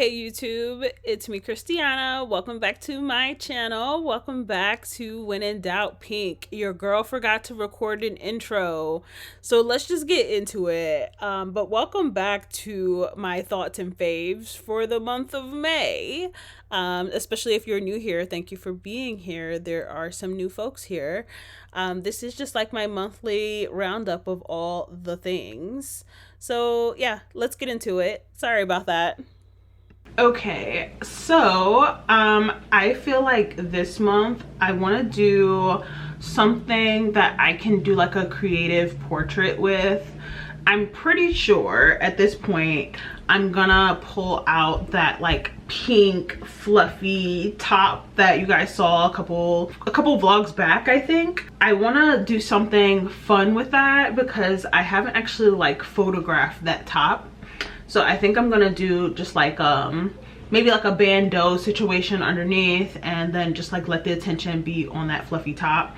Hey YouTube, it's me Christiana. Welcome back to my channel. Welcome back to When in Doubt Pink. Your girl forgot to record an intro, so let's just get into it. But welcome back to my thoughts and faves for the month of May. Especially if you're new here, thank you for being here. There are some new folks here. This is just like my monthly roundup of all the things. So yeah, let's get into it. Sorry about that. Okay, so I feel like this month I want to do something that I can do like a creative portrait with. I'm pretty sure at this point I'm gonna pull out that like pink fluffy top that you guys saw a couple vlogs back. I think I want to do something fun with that because I haven't actually like photographed that top. So I think I'm gonna do just like maybe like a bandeau situation underneath, and then just like let the attention be on that fluffy top.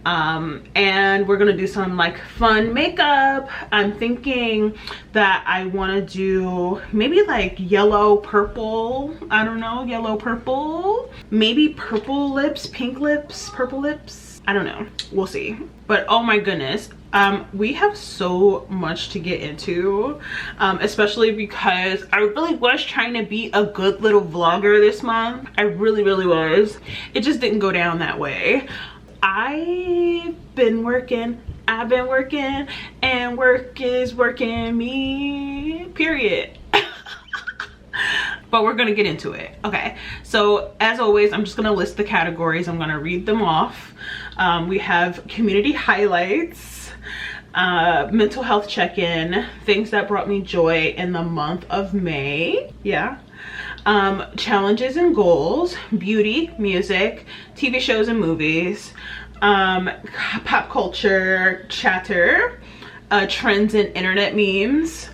And we're gonna do some like fun makeup. I'm thinking that I want to do maybe like yellow purple, I don't know, yellow purple, maybe purple lips, pink lips, purple lips, I don't know, we'll see. But oh my goodness, we have so much to get into, especially because I really was trying to be a good little vlogger this month. I really was. It just didn't go down that way. I've been working, and work is working me, period. But we're gonna get into it. Okay, so as always, I'm just gonna list the categories. I'm gonna read them off. We have community highlights, mental health check-in, things that brought me joy in the month of May, yeah, challenges and goals, beauty, music, TV shows and movies, pop culture chatter, trends and internet memes,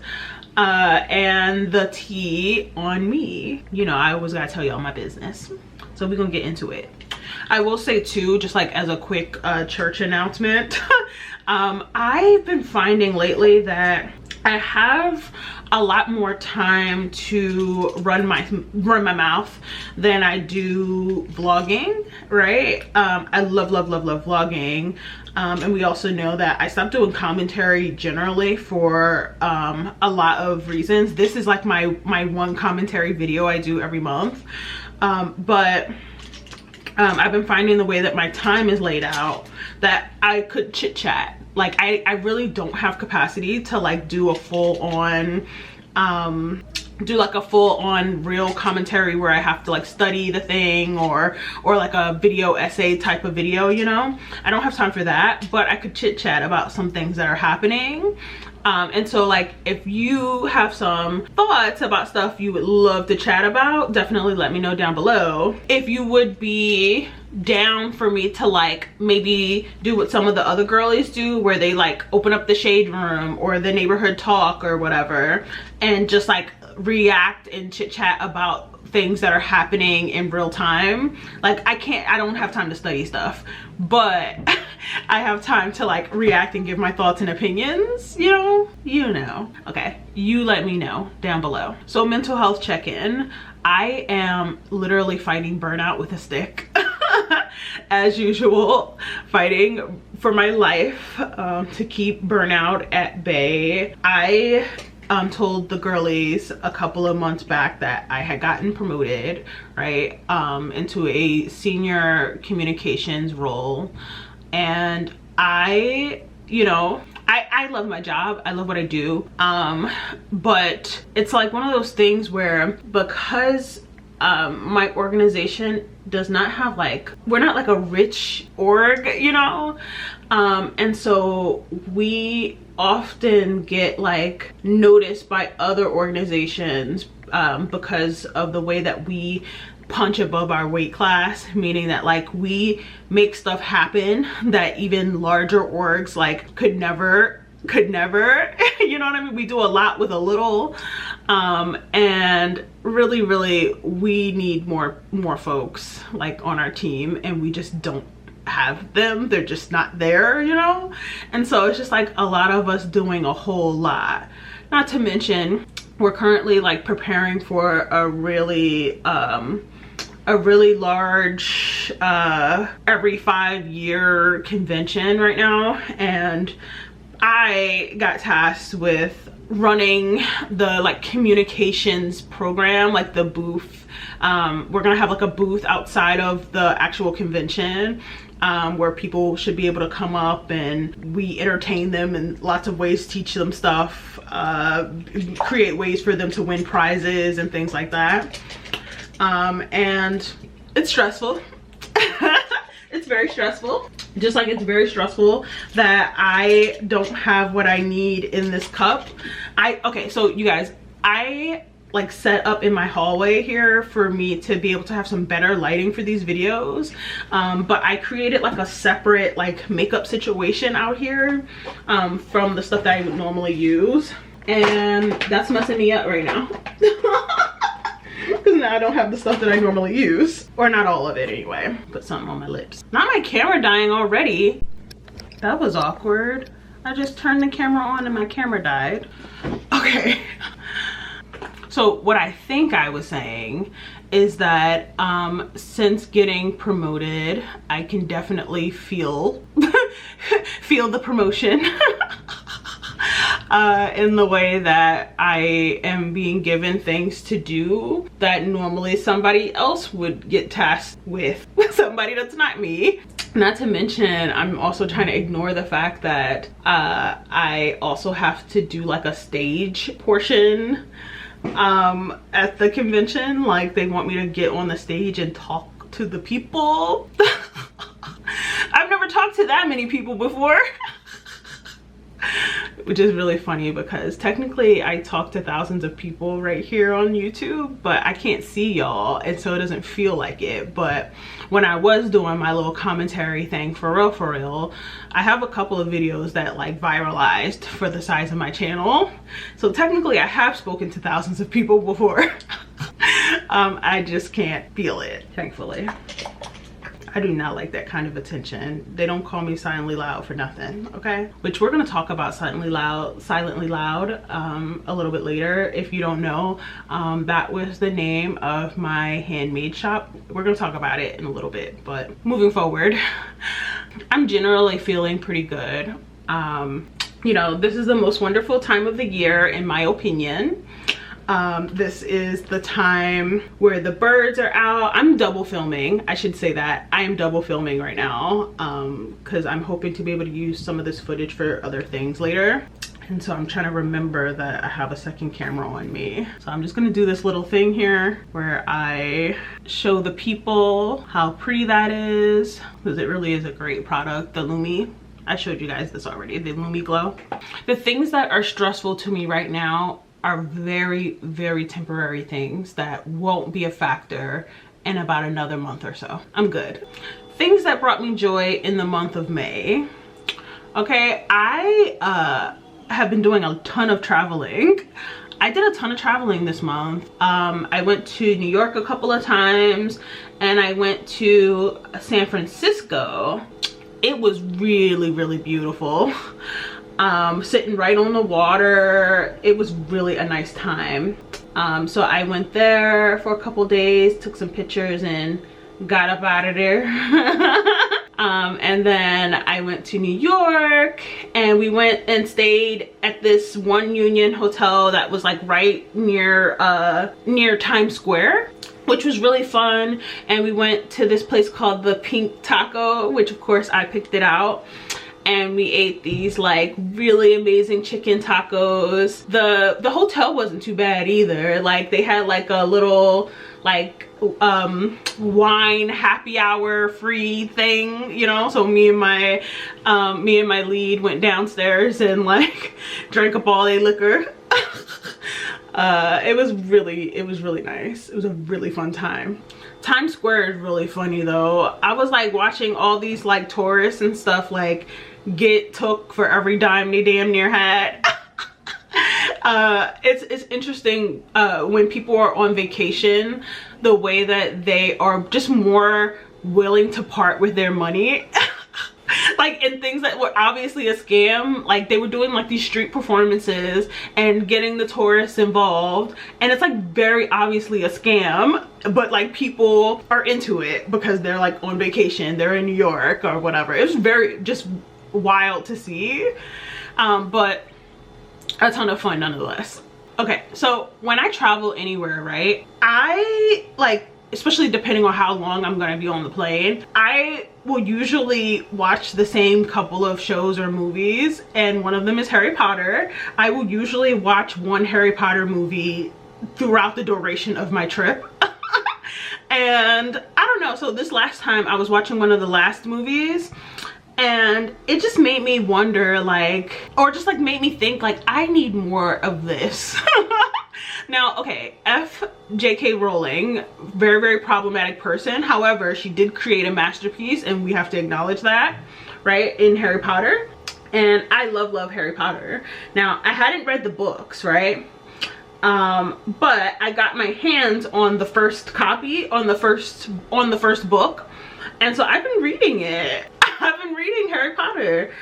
and the tea on me. You know, I always gotta tell y'all my business, so we're gonna get into it. I will say too, just like as a quick church announcement, I've been finding lately that I have a lot more time to run my mouth than I do vlogging, right? I love vlogging. And we also know that I stopped doing commentary generally for a lot of reasons. This is like my one commentary video I do every month. But I've been finding the way that my time is laid out that I could chit chat. Like I really don't have capacity to like do a full-on real commentary where I have to like study the thing or like a video essay type of video, you know. I don't have time for that, but I could chit chat about some things that are happening. And so like if you have some thoughts about stuff you would love to chat about, definitely let me know down below. If you would be down for me to like maybe do what some of the other girlies do, where they like open up the shade room or the neighborhood talk or whatever, and just like react and chit chat about things that are happening in real time. Like I don't have time to study stuff, but I have time to like react and give my thoughts and opinions, you know. Okay, you let me know down below. So mental health check-in. I am literally fighting burnout with a stick. As usual, fighting for my life to keep burnout at bay. I told the girlies a couple of months back that I had gotten promoted, right, into a senior communications role. And I love my job. I love what I do. But it's like one of those things where, because my organization does not have like, we're not like a rich org, you know, and so we often get like noticed by other organizations because of the way that we punch above our weight class, meaning that like we make stuff happen that even larger orgs like could never you know what I mean? We do a lot with a little, and really we need more folks like on our team, and we just don't have them. They're just not there, you know. And so it's just like a lot of us doing a whole lot. Not to mention we're currently like preparing for a really large every 5-year convention right now, and I got tasked with running the like communications program, like the booth. We're gonna have like a booth outside of the actual convention, where people should be able to come up and we entertain them in lots of ways, teach them stuff, create ways for them to win prizes and things like that. And it's stressful. It's very stressful. Just like it's very stressful that I don't have what I need in this cup. Okay, so you guys, I like set up in my hallway here for me to be able to have some better lighting for these videos, but I created like a separate like makeup situation out here from the stuff that I would normally use, and that's messing me up right now. Because now I don't have the stuff that I normally use, or not all of it anyway. Put something on my lips. Not my camera dying already. That was awkward. I just turned the camera on and my camera died. Okay. So what I think I was saying is that since getting promoted, I can definitely feel feel the promotion in the way that I am being given things to do that normally somebody else would get tasked with somebody that's not me. Not to mention, I'm also trying to ignore the fact that I also have to do like a stage portion at the convention. Like they want me to get on the stage and talk to the people. I've never talked to that many people before. Which is really funny because technically I talk to thousands of people right here on YouTube, but I can't see y'all, and so it doesn't feel like it. But when I was doing my little commentary thing for real, I have a couple of videos that like viralized for the size of my channel, so technically I have spoken to thousands of people before. I just can't feel it, thankfully. I do not like that kind of attention. They don't call me silently loud for nothing, okay? Which we're gonna talk about silently loud a little bit later. If you don't know, that was the name of my handmade shop. We're gonna talk about it in a little bit, but moving forward, I'm generally feeling pretty good. You know, this is the most wonderful time of the year, in my opinion. This is the time where the birds are out. I'm double filming, I should say that. I am double filming right now because I'm hoping to be able to use some of this footage for other things later. And so I'm trying to remember that I have a second camera on me. So I'm just gonna do this little thing here where I show the people how pretty that is, because it really is a great product, the Lumi. I showed you guys this already, the Lumi Glow. The things that are stressful to me right now are very, very temporary things that won't be a factor in about another month or so. I'm good. Things that brought me joy in the month of May. Okay, I have been doing a ton of traveling. I did a ton of traveling this month. I went to New York a couple of times, and I went to San Francisco. It was really, really beautiful. Sitting right on the water. It was really a nice time. So I went there for a couple days, took some pictures, and got up out of there. And then I went to New York, and we went and stayed at this One Union hotel that was like right near Times Square, which was really fun. And we went to this place called the Pink Taco, which of course I picked it out. And we ate these like really amazing chicken tacos. The hotel wasn't too bad either. Like they had like a little like wine happy hour free thing, you know. So me and my lead went downstairs and like drank up all their liquor. It was really nice. It was a really fun time. Times Square is really funny though. I was like watching all these like tourists and stuff like get took for every dime they damn near had. It's interesting when people are on vacation, the way that they are just more willing to part with their money. like in things that were obviously a scam. Like they were doing like these street performances and getting the tourists involved, and it's like very obviously a scam, but like people are into it because they're like on vacation, they're in New York or whatever. It was very just wild to see, but a ton of fun nonetheless. Okay, so when I travel anywhere, right, I like, especially depending on how long I'm gonna be on the plane, I will usually watch the same couple of shows or movies, and one of them is Harry Potter. I will usually watch one Harry Potter movie throughout the duration of my trip. And I don't know, so this last time I was watching one of the last movies, and it just made me wonder, like, or just like made me think like I need more of this. Now, okay, J.K. Rowling, very, very problematic person. However, she did create a masterpiece, and we have to acknowledge that, right, in Harry Potter. And I love Harry Potter. Now, I hadn't read the books, right? But I got my hands on the first copy, on the first book. And so I've been reading it. I've been reading Harry Potter.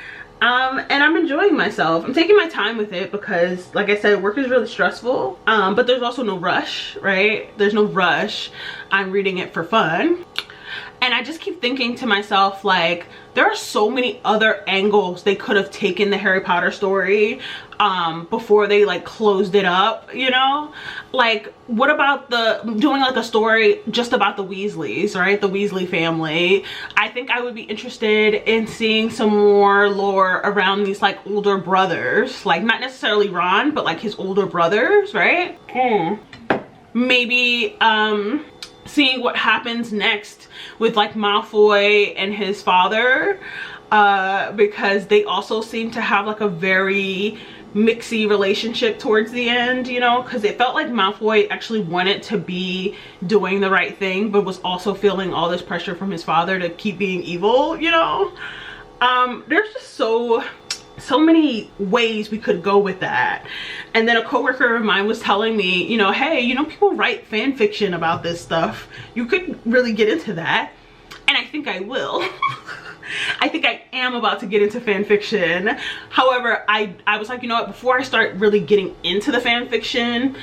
And I'm enjoying myself. I'm taking my time with it because, like I said, work is really stressful, but there's also no rush, right? There's no rush. I'm reading it for fun. And I just keep thinking to myself, like, there are so many other angles they could have taken the Harry Potter story before they like closed it up, you know? Like, what about doing like a story just about the Weasleys, right? The Weasley family. I think I would be interested in seeing some more lore around these like older brothers, like not necessarily Ron, but like his older brothers, right? Maybe seeing what happens next with like Malfoy and his father, because they also seem to have like a very mixy relationship towards the end, you know, because it felt like Malfoy actually wanted to be doing the right thing but was also feeling all this pressure from his father to keep being evil, you know. There's just so many ways we could go with that. And then a coworker of mine was telling me, you know, hey, you know, people write fan fiction about this stuff. You could really get into that. And I think I will. I think I am about to get into fan fiction. However, I was like, you know what, before I start really getting into the fan fiction,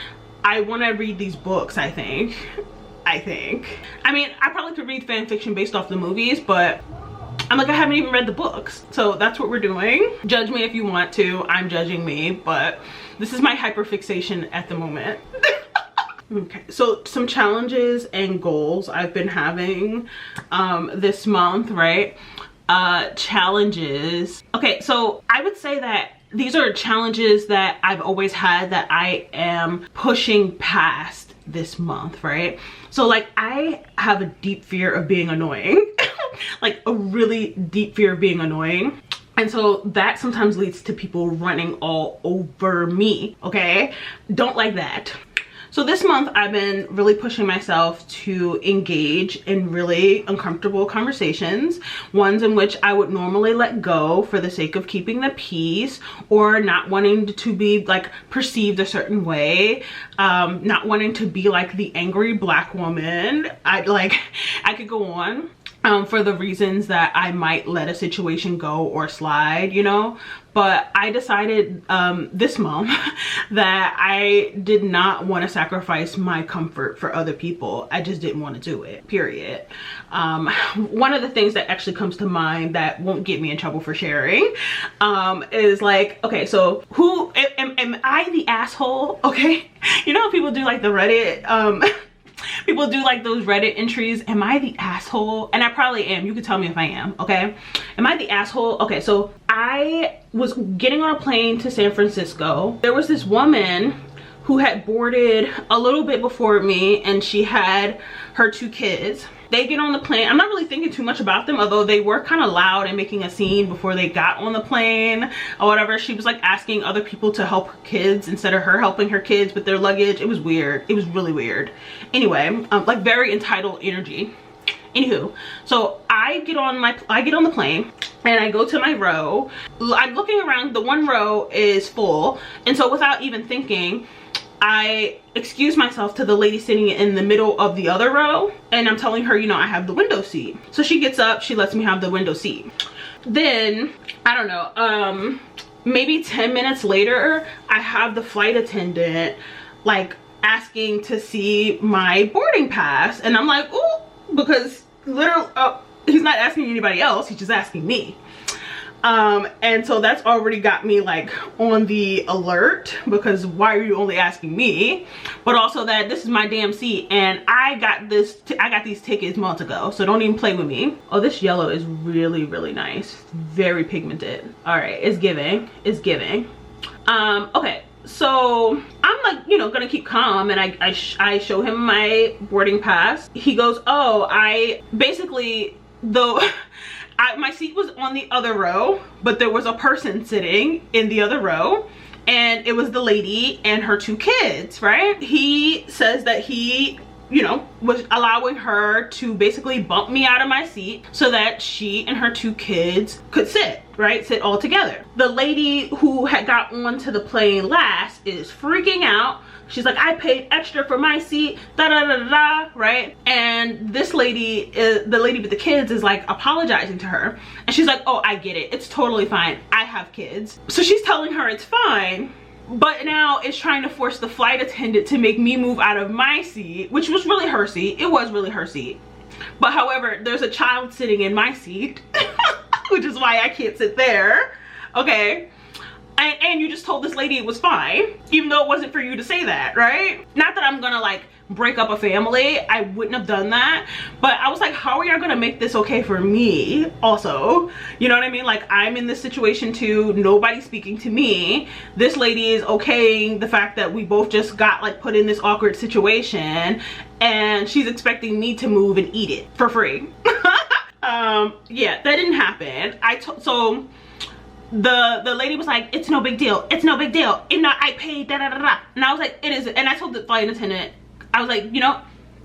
I want to read these books, I think. I mean, I probably could read fan fiction based off the movies, but I'm like, I haven't even read the books. So that's what we're doing. Judge me if you want to. I'm judging me, but this is my hyperfixation at the moment. Okay, so some challenges and goals I've been having this month, right? Challenges. Okay, so I would say that these are challenges that I've always had that I am pushing past this month, right? So like, I have a deep fear of being annoying. Like a really deep fear of being annoying. And so that sometimes leads to people running all over me, okay? Don't like that. So this month I've been really pushing myself to engage in really uncomfortable conversations, ones in which I would normally let go for the sake of keeping the peace or not wanting to be like perceived a certain way, not wanting to be like the angry black woman. I could go on. For the reasons that I might let a situation go or slide, you know. But I decided this month that I did not want to sacrifice my comfort for other people. I just didn't want to do it, period. One of the things that actually comes to mind that won't get me in trouble for sharing is like, okay, so who am I the asshole? Okay, you know how people do like the Reddit people do like those Reddit entries, am I the asshole? And I probably am. You can tell me if I am, okay? Am I the asshole? Okay, so I was getting on a plane to San Francisco. There was this woman who had boarded a little bit before me, and she had her 2 kids. They get on the plane. I'm not really thinking too much about them, although they were kind of loud and making a scene before they got on the plane or whatever. She was like asking other people to help her kids instead of her helping her kids with their luggage. It was weird. It was really weird. Anyway, like very entitled energy. Anywho, so I get on the plane and I go to my row. I'm looking around. The one row is full, and so without even thinking, I excuse myself to the lady sitting in the middle of the other row, and I'm telling her, you know, I have the window seat. So she gets up, she lets me have the window seat. Then, I don't know, maybe 10 minutes later, I have the flight attendant like asking to see my boarding pass, and I'm like, ooh, because literally, he's not asking anybody else, he's just asking me. And so that's already got me like on the alert, because why are you only asking me? But also that this is my damn seat, and I got these tickets months ago, so don't even play with me. Oh, this yellow is really, really nice. It's very pigmented. All right, it's giving, it's giving. Okay, so I'm like, you know, gonna keep calm, and I show him my boarding pass. He goes, oh, I basically, though my seat was on the other row, but there was a person sitting in the other row, and it was the lady and her 2 kids, right? He says that he, you know, was allowing her to basically bump me out of my seat so that she and her 2 kids could sit, right? Sit all together. The lady who had got onto the plane last is freaking out. She's like, I paid extra for my seat, da da da da da, right? And this lady, the lady with the kids, is like apologizing to her. And she's like, oh, I get it. It's totally fine. I have kids. So she's telling her it's fine, but now it's trying to force the flight attendant to make me move out of my seat, which was really her seat. It was really her seat. But however, there's a child sitting in my seat, which is why I can't sit there, okay? And you just told this lady it was fine, even though it wasn't for you to say that, right? Not that I'm gonna like break up a family, I wouldn't have done that, but I was like, how are y'all gonna make this okay for me also? You know what I mean? Like, I'm in this situation too, nobody's speaking to me. This lady is okaying the fact that we both just got like put in this awkward situation, and she's expecting me to move and eat it for free. Yeah, that didn't happen. So the lady was like, it's no big deal, it's no big deal, if not I paid, da da da da. And I was like, it isn't. And I told the flight attendant, I was like, you know,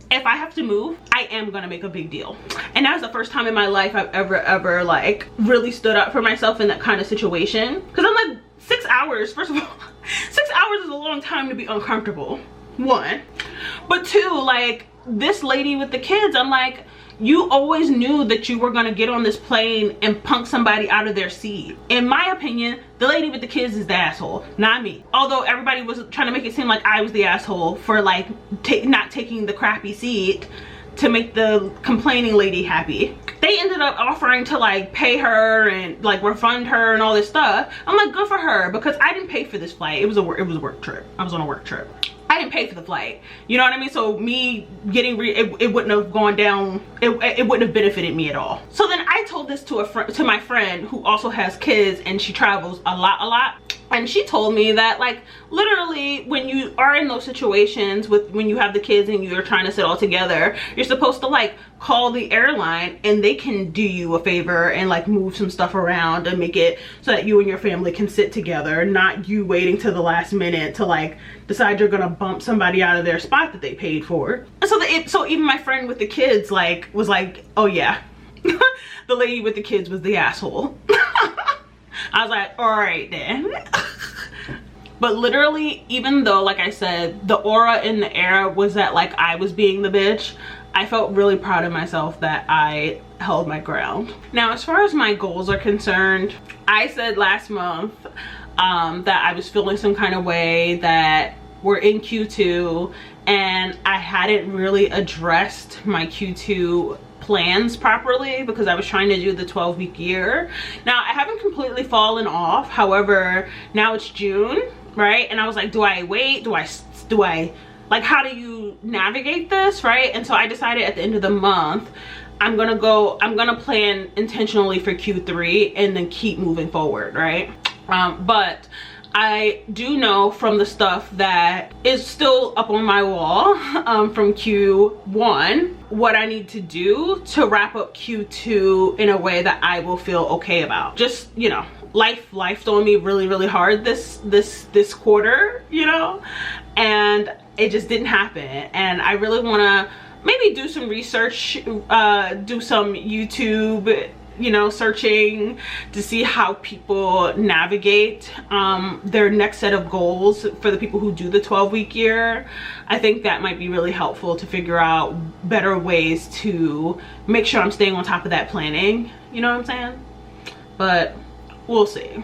if I have to move, I am gonna make a big deal. And that was the first time in my life I've ever like really stood up for myself in that kind of situation, because I'm like, 6 hours, first of all, 6 hours is a long time to be uncomfortable, 1. But 2, like, this lady with the kids, I'm like, you always knew that you were gonna get on this plane and punk somebody out of their seat. In my opinion, the lady with the kids is the asshole, not me. Although everybody was trying to make it seem like I was the asshole for like not taking the crappy seat to make the complaining lady happy. They ended up offering to like pay her and like refund her and all this stuff. I'm like, good for her, because I didn't pay for this flight. It was a work trip. I was on a work trip. I didn't pay for the flight, you know what I mean? So me getting it wouldn't have gone down, it wouldn't have benefited me at all. So then I told this to my friend who also has kids, and she travels a lot, and she told me that like literally when you are in those situations when you have the kids and you're trying to sit all together, you're supposed to like call the airline and they can do you a favor and like move some stuff around and make it so that you and your family can sit together, not you waiting to the last minute to like decide you're gonna bump somebody out of their spot that they paid for. And so even my friend with the kids like was like, oh yeah, the lady with the kids was the asshole. I was like, all right then. But literally, even though, like I said, the aura in the air was that like I was being the bitch, I felt really proud of myself that I held my ground. Now, as far as my goals are concerned, I said last month that I was feeling some kind of way, that we're in Q2 and I hadn't really addressed my Q2 plans properly because I was trying to do the 12-week year. Now, I haven't completely fallen off. However, now it's June, right? And I was like, do I wait? Do I like, how do you navigate this, right? And so I decided at the end of the month, I'm gonna plan intentionally for Q3 and then keep moving forward, right? But I do know from the stuff that is still up on my wall from Q1 what I need to do to wrap up Q2 in a way that I will feel okay about. Just, you know, life on me really hard this quarter, you know, and it just didn't happen. And I really want to maybe do some research, do some YouTube, you know, searching to see how people navigate their next set of goals for the people who do the 12-week year. I think that might be really helpful to figure out better ways to make sure I'm staying on top of that planning, you know what I'm saying? but we'll see.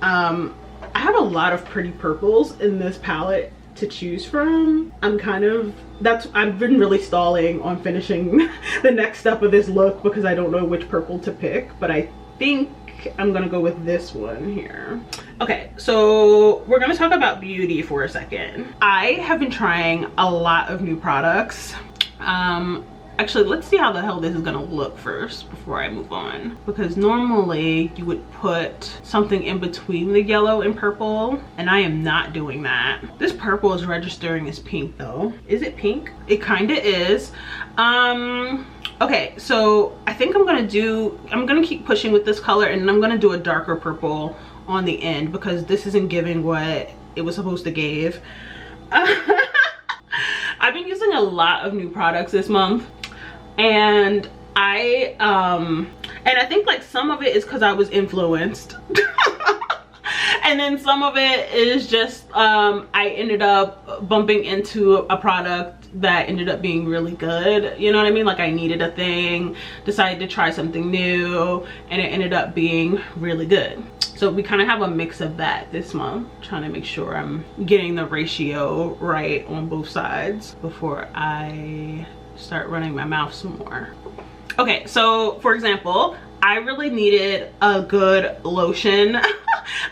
I have a lot of pretty purples in this palette to choose from. I've been really stalling on finishing the next step of this look because I don't know which purple to pick, but I think I'm gonna go with this one here. Okay, so we're gonna talk about beauty for a second. I have been trying a lot of new products. Actually, let's see how the hell this is gonna look first before I move on, because normally you would put something in between the yellow and purple, and I am not doing that. This purple is registering as pink though. Is it pink? It kind of is. Okay, so I think I'm gonna keep pushing with this color, and I'm gonna do a darker purple on the end because this isn't giving what it was supposed to give. I've been using a lot of new products this month, and I think like some of it is because I was influenced. And then some of it is just I ended up bumping into a product that ended up being really good. You know what I mean? Like I needed a thing, decided to try something new, and it ended up being really good. So we kind of have a mix of that this month, trying to make sure I'm getting the ratio right on both sides before I start running my mouth some more. Okay, so for example, I really needed a good lotion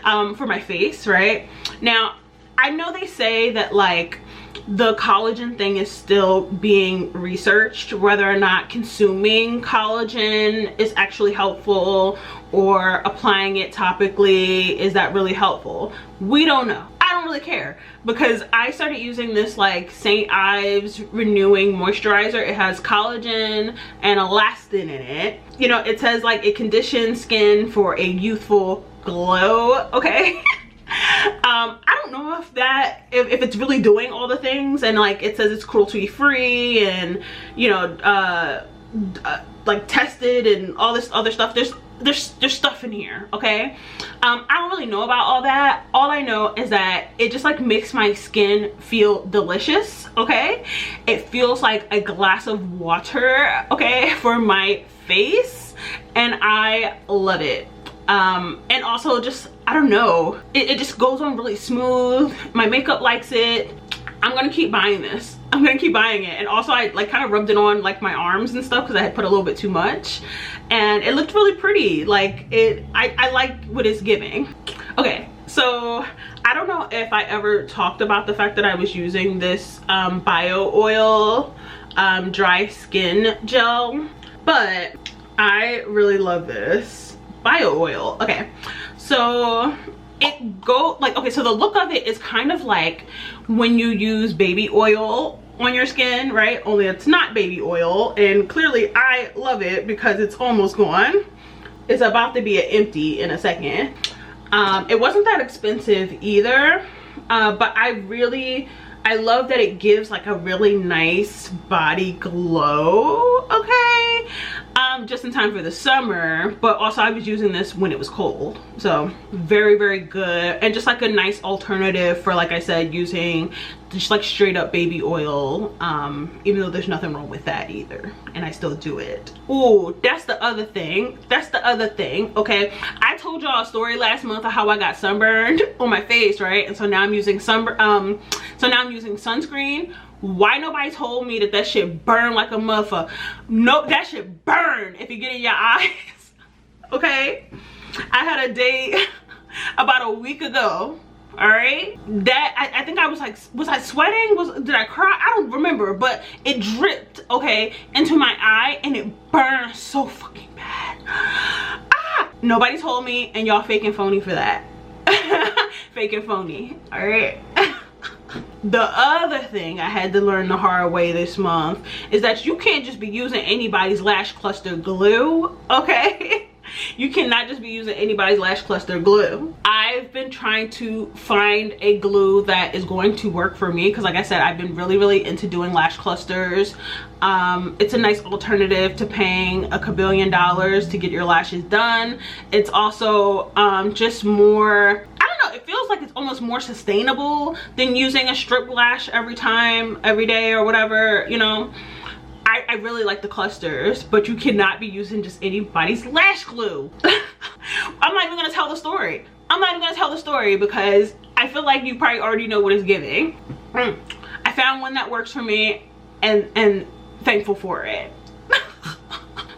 for my face, right? Now, I know they say that like the collagen thing is still being researched, whether or not consuming collagen is actually helpful or applying it topically, is that really helpful? We don't know. I don't really care because I started using this like St. Ives renewing moisturizer. It has collagen and elastin in it. You know, it says like it conditions skin for a youthful glow, okay? I don't know if it's really doing all the things, and like it says it's cruelty free and, you know, like tested and all this other stuff. There's stuff in here, okay? I don't really know about all that. All I know is that it just like makes my skin feel delicious, okay? It feels like a glass of water, okay, for my face, and I love it. And also just, I don't know, it just goes on really smooth. My makeup likes it. I'm gonna keep buying this. I'm gonna keep buying it. And also I like kind of rubbed it on like my arms and stuff because I had put a little bit too much, and it looked really pretty. Like I like what it's giving. Okay, so I don't know if I ever talked about the fact that I was using this bio oil dry skin gel, but I really love this bio oil. Okay, so so the look of it is kind of like when you use baby oil on your skin, right? Only it's not baby oil, and clearly I love it because it's almost gone. It's about to be an empty in a second. It wasn't that expensive either, but I love that it gives like a really nice body glow, okay? Just in time for the summer, but also I was using this when it was cold, so very, very good, and just like a nice alternative for, like I said, using just like straight up baby oil, even though there's nothing wrong with that either, and I still do it. Oh, that's the other thing, okay? I told y'all a story last month of how I got sunburned on my face, right? And so now I'm using sunscreen. Why nobody told me that shit burn like a motherfucker? Nope, that shit burn if you get in your eyes. Okay, I had a date about a week ago, all right, that I think I was like, was I sweating, did I cry? I don't remember, but it dripped, okay, into my eye, and it burned so fucking bad. Nobody told me, and y'all fake and phony for that. Fake and phony, all right? The other thing I had to learn the hard way this month is that you can't just be using anybody's lash cluster glue, okay? You cannot just be using anybody's lash cluster glue. I've been trying to find a glue that is going to work for me because, like I said, I've been really into doing lash clusters. It's a nice alternative to paying $1 kabillion to get your lashes done. It's also just more, I don't know, it feels like it's almost more sustainable than using a strip lash every day or whatever, you know. I really like the clusters, but you cannot be using just anybody's lash glue. I'm not even gonna tell the story. I'm not even gonna tell the story because I feel like you probably already know what it's giving. I found one that works for me and thankful for it.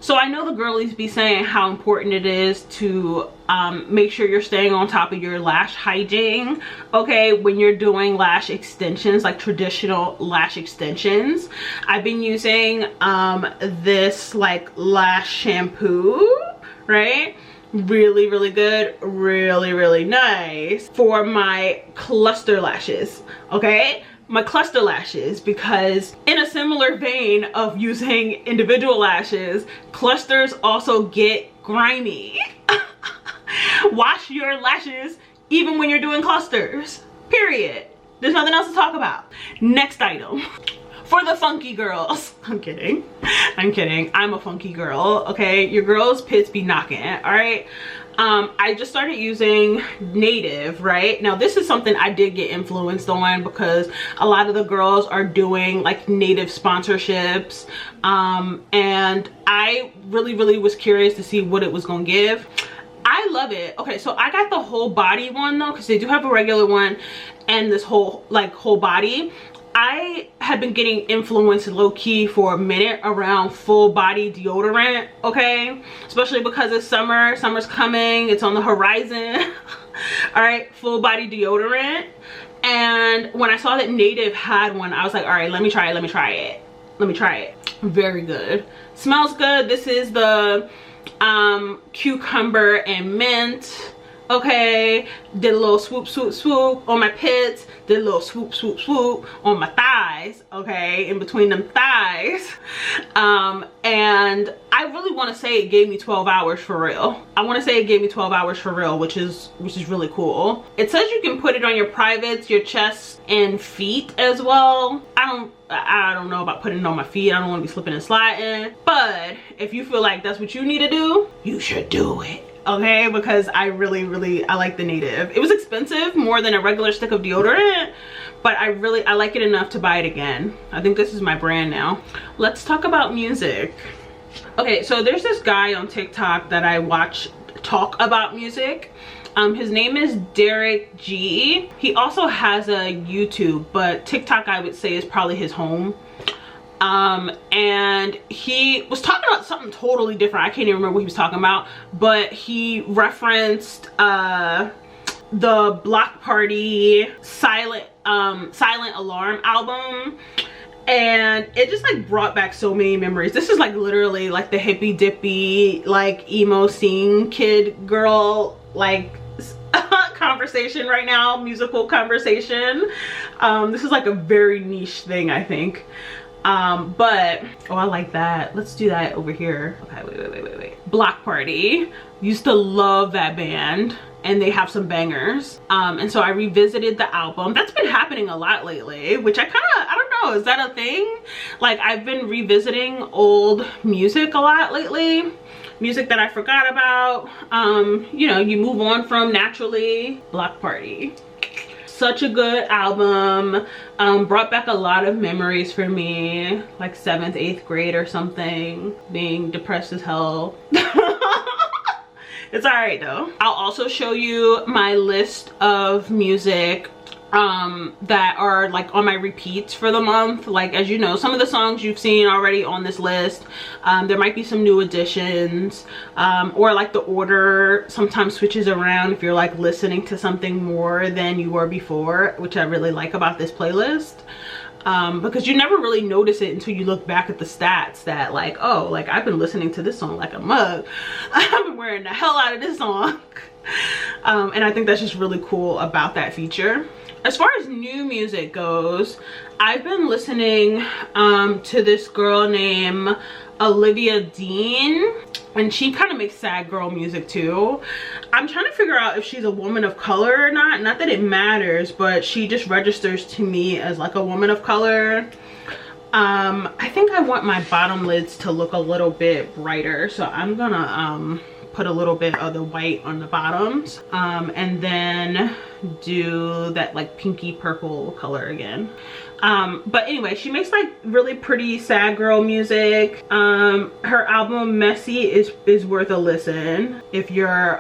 So I know the girlies be saying how important it is to make sure you're staying on top of your lash hygiene, okay, when you're doing lash extensions, like traditional lash extensions. I've been using this like lash shampoo, right? Really, really good, really, really nice for my cluster lashes, okay? My cluster lashes, because in a similar vein of using individual lashes, clusters also get grimy. Wash your lashes even when you're doing clusters, period. There's nothing else to talk about. Next item. For the funky girls. I'm kidding. I'm kidding. I'm a funky girl, okay? Your girl's pits be knocking, all right? I just started using Native, right? Now this is something I did get influenced on because a lot of the girls are doing like Native sponsorships, and I really was curious to see what it was gonna give. I love it. Okay, so I got the whole body one though, because they do have a regular one and this whole body. I have been getting influenced low-key for a minute around full body deodorant, okay? Especially because it's summer. Summer's coming. It's on the horizon. All right, full body deodorant. And when I saw that Native had one, I was like, all right, let me try it. Let me try it. Let me try it. Very good. Smells good. This is the cucumber and mint. Okay, did a little swoop swoop swoop on my pits, did a little swoop swoop swoop on my thighs, okay, in between them thighs. And I really want to say it gave me 12 hours for real. I want to say it gave me 12 hours for real, which is really cool. It says you can put it on your privates, your chest and feet as well. I don't know about putting it on my feet. I don't want to be slipping and sliding, but if you feel like that's what you need to do, you should do it. Okay, because I like the Native. It was expensive, more than a regular stick of deodorant, but I like it enough to buy it again. I think this is my brand now. Let's talk about music. Okay, so there's this guy on TikTok that I watch talk about music. His name is Derek G. He also has a YouTube, but TikTok I would say is probably his home. And he was talking about something totally different. I can't even remember what he was talking about, but he referenced the Block Party Silent Alarm album, and it just like brought back so many memories. This is like literally like the hippy dippy like emo scene kid girl like conversation right now, musical conversation. This is like a very niche thing, I think. But oh, I like that. Let's do that over here. Okay, wait. Block Party. Used to love that band, and they have some bangers. And so I revisited the album. That's been happening a lot lately, which I don't know, is that a thing? Like, I've been revisiting old music a lot lately, music that I forgot about. You know, you move on from naturally. Block Party. Such a good album. Brought back a lot of memories for me, like 7th, 8th grade or something, being depressed as hell. It's all right though. I'll also show you my list of music that are like on my repeats for the month. Like, as you know, some of the songs you've seen already on this list. There might be some new additions, or like the order sometimes switches around if you're like listening to something more than you were before, which I really like about this playlist. Because you never really notice it until you look back at the stats that like, oh, like I've been listening to this song like a mug. I've been wearing the hell out of this song. And I think that's just really cool about that feature. As far as new music goes, I've been listening to this girl named Olivia Dean, and she kind of makes sad girl music too. I'm trying to figure out if she's a woman of color or not. Not that it matters, but she just registers to me as like a woman of color. I think I want my bottom lids to look a little bit brighter, so I'm gonna put a little bit of the white on the bottoms, and then do that like pinky purple color again. But anyway, she makes like really pretty sad girl music. Her album Messy is worth a listen if you're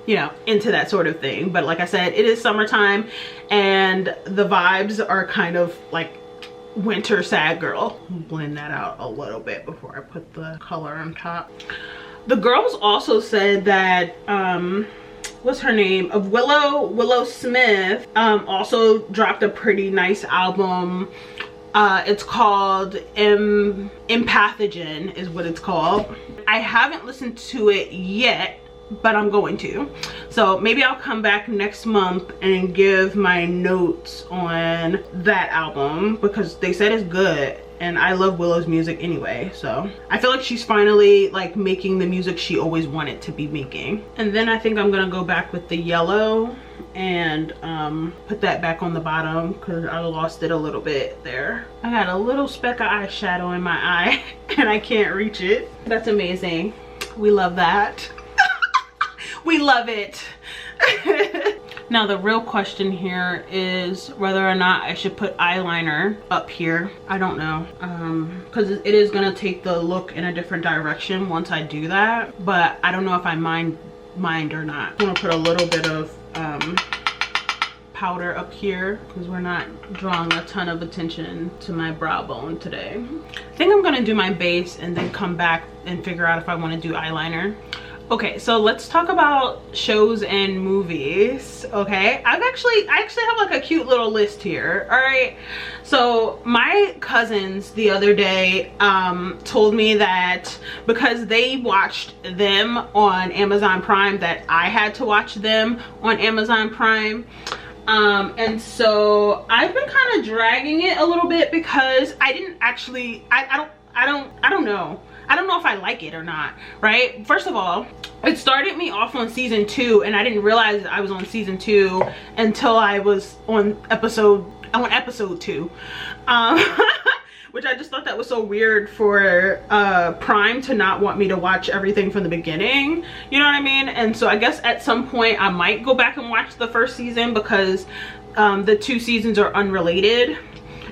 you know, into that sort of thing. But like I said, it is summertime and the vibes are kind of like winter sad girl. Blend that out a little bit before I put the color on top. The girls also said that what's her name, of Willow Smith also dropped a pretty nice album. It's called Empathogen is what it's called. I haven't listened to it yet, but I'm going to. So maybe I'll come back next month and give my notes on that album, because they said it's good and I love Willow's music anyway. So I feel like she's finally like making the music she always wanted to be making. And then I think I'm gonna go back with the yellow and put that back on the bottom because I lost it a little bit there. I got a little speck of eyeshadow in my eye and I can't reach it. That's amazing. We love that. We love it. Now the real question here is whether or not I should put eyeliner up here. I don't know, because it is gonna take the look in a different direction once I do that, but I don't know if I mind or not. I'm gonna put a little bit of powder up here because we're not drawing a ton of attention to my brow bone today. I think I'm gonna do my base and then come back and figure out if I want to do eyeliner. Okay, so let's talk about shows and movies. Okay, I actually have like a cute little list here. All right, so my cousins the other day told me that because they watched them on Amazon Prime, that I had to watch them on Amazon Prime. And so I've been kind of dragging it a little bit because I didn't actually, I don't know. I don't know if I like it or not, right? First of all, it started me off on season 2 and I didn't realize I was on season 2 until I was on episode 2. Which I just thought that was so weird for Prime to not want me to watch everything from the beginning, you know what I mean? And so I guess at some point I might go back and watch the first season because the 2 seasons are unrelated.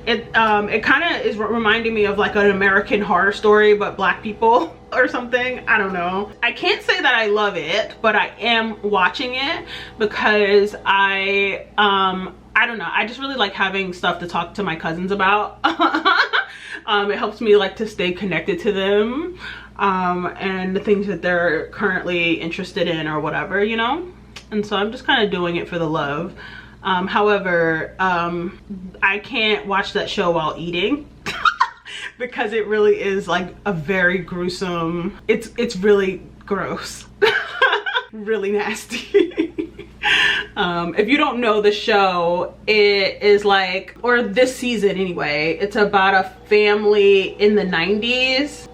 It kind of is reminding me of like an American Horror Story but black people or something. I don't know. I can't say that I love it, but I am watching it because I don't know, I just really like having stuff to talk to my cousins about. It helps me like to stay connected to them and the things that they're currently interested in or whatever, you know? And so I'm just kind of doing it for the love. However, I can't watch that show while eating because it really is like a very gruesome, it's really gross. Really nasty. If you don't know the show, it is like, or this season anyway, it's about a family in the 90s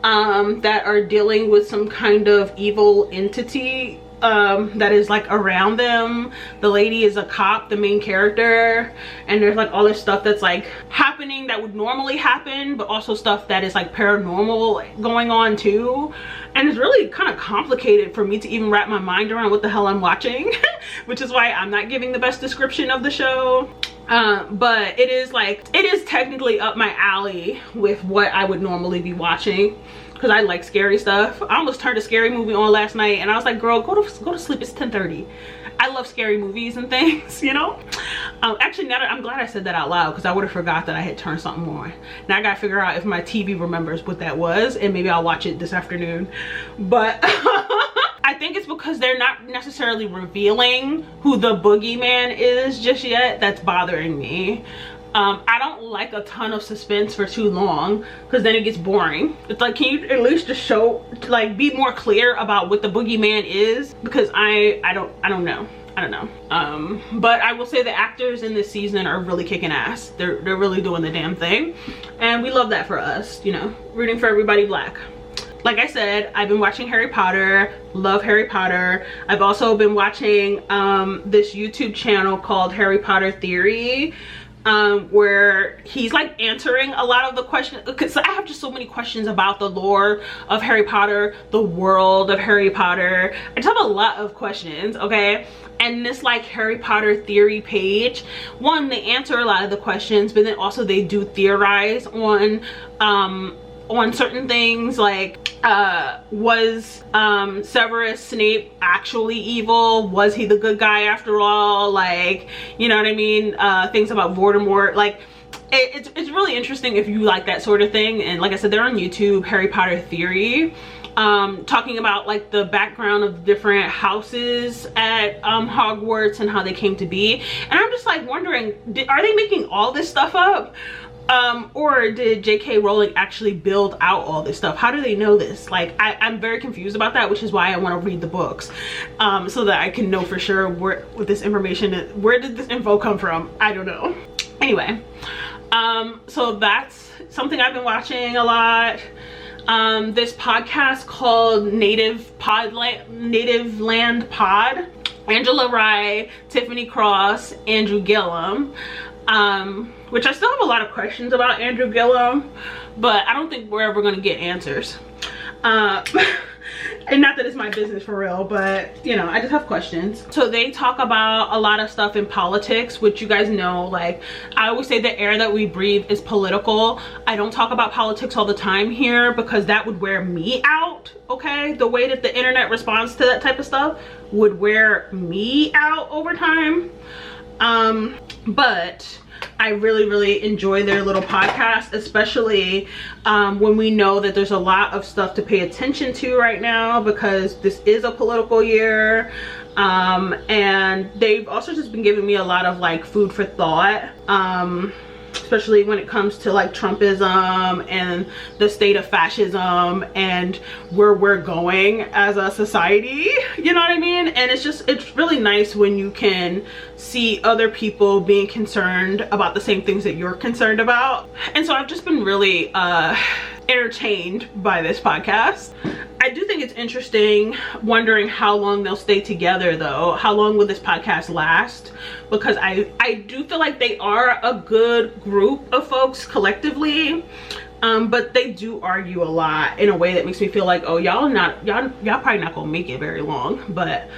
that are dealing with some kind of evil entity that is like around them. The lady is a cop, the main character, and there's like all this stuff that's like happening that would normally happen, but also stuff that is like paranormal going on too. And it's really kind of complicated for me to even wrap my mind around what the hell I'm watching. Which is why I'm not giving the best description of the show. But it is technically up my alley with what I would normally be watching, because I like scary stuff. I almost turned a scary movie on last night and I was like, girl, go to sleep, it's 10:30. I love scary movies and things, you know? Actually, now that I'm glad I said that out loud, because I would have forgot that I had turned something on. Now I gotta figure out if my TV remembers what that was, and maybe I'll watch it this afternoon. But I think it's because they're not necessarily revealing who the boogeyman is just yet that's bothering me. I don't like a ton of suspense for too long, because then it gets boring. It's like, can you at least just show, like, be more clear about what the boogeyman is? Because I don't know. But I will say the actors in this season are really kicking ass. They're really doing the damn thing, and we love that for us, you know, rooting for everybody black. Like I said, I've been watching Harry Potter, love Harry Potter. I've also been watching this YouTube channel called Harry Potter Theory. where he's like answering a lot of the questions, because I have just so many questions about the lore of Harry Potter, the world of Harry Potter. I just have a lot of questions, okay? And this like Harry Potter theory page, one, they answer a lot of the questions, but then also they do theorize on certain things, like was Severus Snape actually evil? Was he the good guy after all? Like, you know what I mean? Things about Voldemort. Like, it's really interesting if you like that sort of thing. And like I said, they're on YouTube, Harry Potter Theory, talking about like the background of different houses at Hogwarts and how they came to be. And I'm just like wondering, are they making all this stuff up? Or did J.K. Rowling actually build out all this stuff? How do they know this? Like, I'm very confused about that, which is why I want to read the books, so that I can know for sure where this information is, where did this info come from? I don't know. Anyway, so that's something I've been watching a lot. This podcast called Native Land Pod, Angela Rye, Tiffany Cross, Andrew Gillum, which I still have a lot of questions about Andrew Gillum, but I don't think we're ever going to get answers. And not that it's my business for real, but you know, I just have questions. So they talk about a lot of stuff in politics, which you guys know, like I always say the air that we breathe is political. I don't talk about politics all the time here because that would wear me out, okay? The way that the internet responds to that type of stuff would wear me out over time. But I really enjoy their little podcast, especially when we know that there's a lot of stuff to pay attention to right now because this is a political year. And they've also just been giving me a lot of like food for thought, especially when it comes to like Trumpism and the state of fascism and where we're going as a society, you know what I mean? And it's really nice when you can see other people being concerned about the same things that you're concerned about. And so I've just been really entertained by this podcast. I do think it's interesting wondering how long they'll stay together though. How long will this podcast last? Because I do feel like they are a good group of folks collectively, but they do argue a lot in a way that makes me feel like, oh, y'all probably not gonna make it very long. But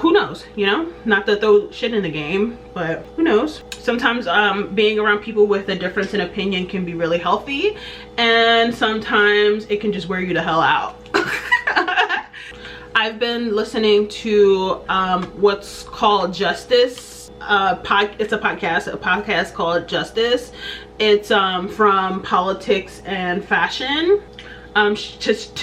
who knows, you know? Not to throw shit in the game, but who knows? Sometimes being around people with a difference in opinion can be really healthy, and sometimes it can just wear you the hell out. I've been listening to what's called Justice. It's a podcast called Justice. It's from politics and fashion. Tashara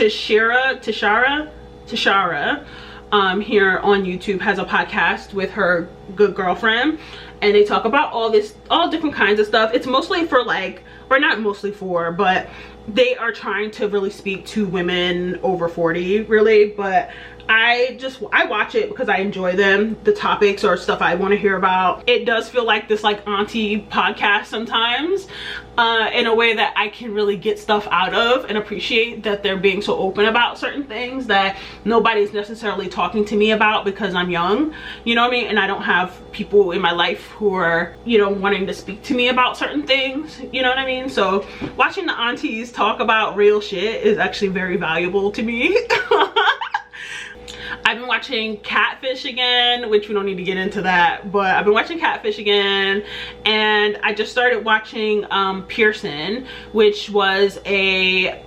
here on YouTube has a podcast with her good girlfriend, and they talk about all different kinds of stuff. It's mostly for like, or not mostly for, but they are trying to really speak to women over 40 really. But I watch it because I enjoy them. The topics or stuff I want to hear about. It does feel like this like auntie podcast sometimes, in a way that I can really get stuff out of and appreciate that they're being so open about certain things that nobody's necessarily talking to me about because I'm young, you know what I mean? And I don't have people in my life who are, you know, wanting to speak to me about certain things, you know what I mean? So watching the aunties talk about real shit is actually very valuable to me. I've been watching Catfish again, which we don't need to get into that, but I've been watching Catfish again, and I just started watching Pearson, which was a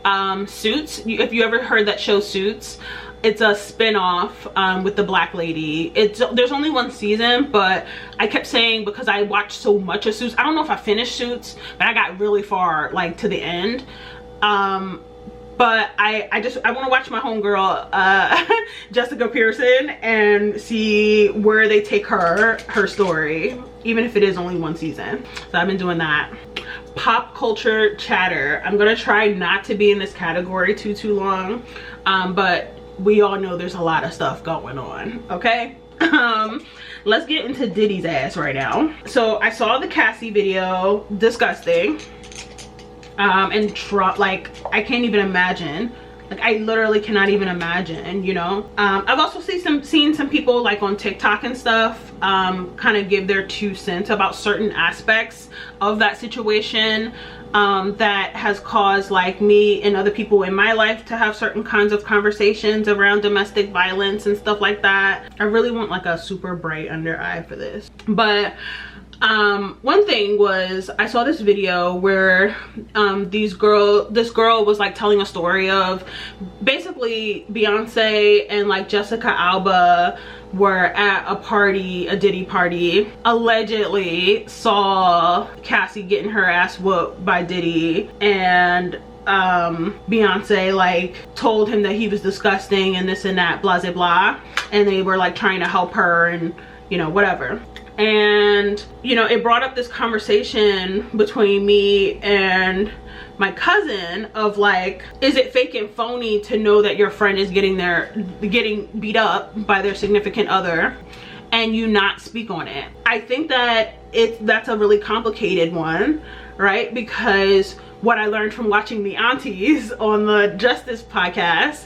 Suits. If you ever heard that show Suits, it's a spin-off with the black lady. There's only one season, but I kept saying, because I watched so much of Suits, I don't know if I finished Suits, but I got really far, like to the end. But I want to watch my homegirl Jessica Pearson and see where they take her story, even if it is only one season. So I've been doing that. Pop culture chatter. I'm gonna try not to be in this category too long, but we all know there's a lot of stuff going on, okay? Let's get into Diddy's ass right now. So I saw the Cassie video, disgusting. And like, I can't even imagine Like, I literally cannot even imagine, you know. I've also seen some people like on TikTok and stuff kind of give their 2 cents about certain aspects of that situation that has caused like me and other people in my life to have certain kinds of conversations around domestic violence and stuff like that. I really want like a super bright under eye for this. But one thing was, I saw this video where this girl was like telling a story of basically Beyonce and like Jessica Alba were at a party, a Diddy party, allegedly saw Cassie getting her ass whooped by Diddy, and Beyonce like told him that he was disgusting and this and that, blah blah blah, and they were like trying to help her and, you know, whatever. And, you know, it brought up this conversation between me and my cousin of like, is it fake and phony to know that your friend is getting beat up by their significant other and you not speak on it? I think that that's a really complicated one, right? Because what I learned from watching the aunties on the Justice podcast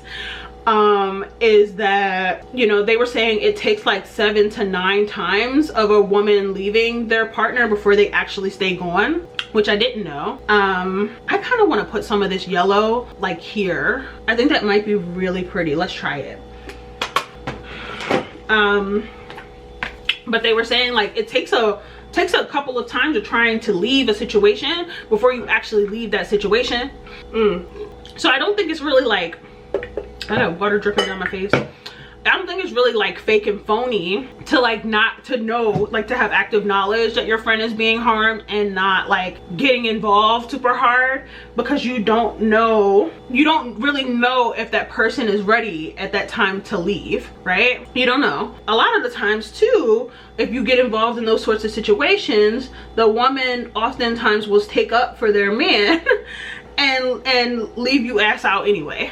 is that, you know, they were saying it takes like 7 to 9 times of a woman leaving their partner before they actually stay gone, which I didn't know. I kind of want to put some of this yellow like here. I think that might be really pretty. Let's try it. But they were saying like it takes a couple of times of trying to leave a situation before you actually leave that situation. So I don't think it's really like, I got water dripping down my face. I don't think it's really like fake and phony to like not to know, like to have active knowledge that your friend is being harmed and not like getting involved super hard, because you don't really know if that person is ready at that time to leave, right? You don't know. A lot of the times too, if you get involved in those sorts of situations, the woman oftentimes will take up for their man and leave you ass out anyway.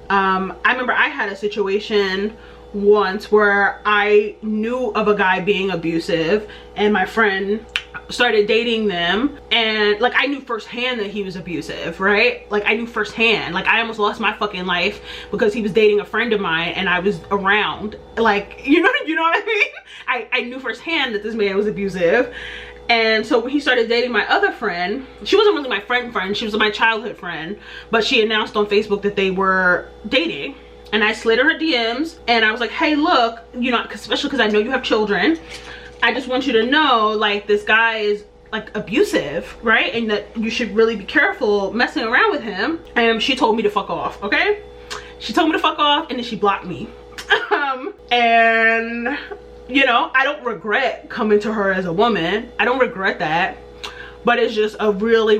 I remember I had a situation once where I knew of a guy being abusive and my friend started dating them, and like I knew firsthand that he was abusive, right? Like I knew firsthand, like I almost lost my fucking life because he was dating a friend of mine and I was around, like, you know what I mean? I knew firsthand that this man was abusive. And so when he started dating my other friend, she wasn't really my friend, she was my childhood friend, but she announced on Facebook that they were dating. And I slid her DMs and I was like, hey, look, you know, especially because I know you have children, I just want you to know, like, this guy is like abusive, right? And that you should really be careful messing around with him. And she told me to fuck off, okay? She told me to fuck off and then she blocked me. And you know, I don't regret coming to her as a woman. I don't regret that. But it's just a really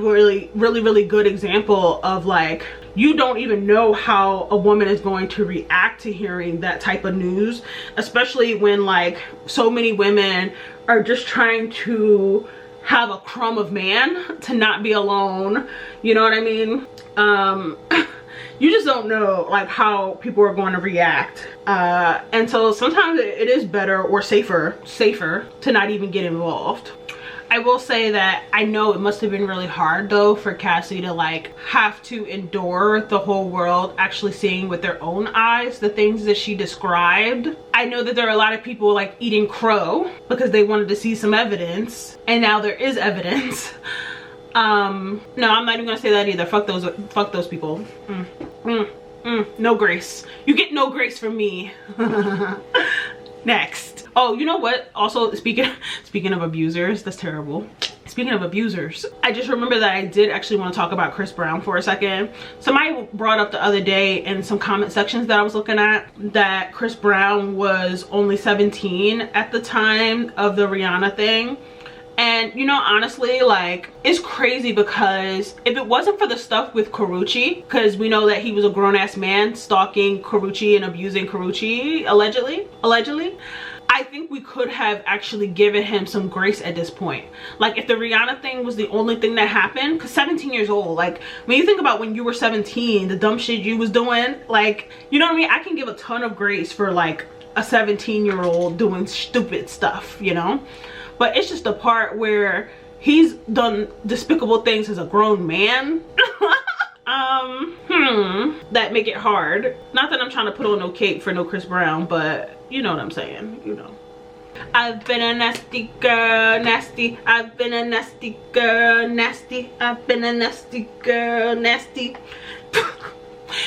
good example of like, you don't even know how a woman is going to react to hearing that type of news, especially when like so many women are just trying to have a crumb of man to not be alone. You know what I mean? You just don't know like how people are going to react, and so sometimes it is better or safer to not even get involved. I will say that I know it must have been really hard though for Cassie to like have to endure the whole world actually seeing with their own eyes the things that she described. I know that there are a lot of people like eating crow because they wanted to see some evidence, and now there is evidence. No, I'm not even gonna say that either. Fuck those people. No grace. You get no grace from me. Next. Oh, you know what? Also, speaking of abusers, that's terrible. Speaking of abusers, I just remember that I did actually want to talk about Chris Brown for a second. Somebody brought up the other day in some comment sections that I was looking at that Chris Brown was only 17 at the time of the Rihanna thing. And you know, honestly, like, it's crazy because if it wasn't for the stuff with Karrueche, because we know that he was a grown-ass man stalking Karrueche and abusing Karrueche, allegedly, I think we could have actually given him some grace at this point. Like, if the Rihanna thing was the only thing that happened, because 17 years old, like, when you think about when you were 17, the dumb shit you was doing, like, you know what I mean? I can give a ton of grace for like a 17-year-old doing stupid stuff, you know? But it's just the part where he's done despicable things as a grown man. that make it hard. Not that I'm trying to put on no cape for no Chris Brown, but you know what I'm saying, you know. I've been a nasty girl, nasty. I've been a nasty girl, nasty. I've been a nasty girl, nasty.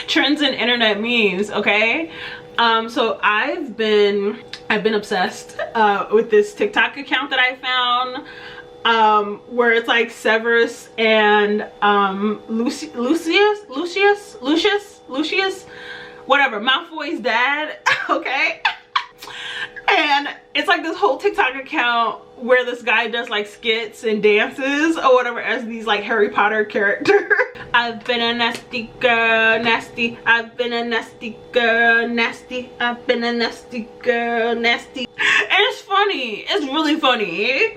Trends and internet memes, okay? So I've been obsessed with this TikTok account that I found, where it's like Severus and Lucius, whatever, Malfoy's dad, okay? And it's like this whole TikTok account where this guy does like skits and dances or whatever as these like Harry Potter characters. I've been a nasty girl, nasty. I've been a nasty girl, nasty. I've been a nasty girl, nasty. And it's funny. It's really funny.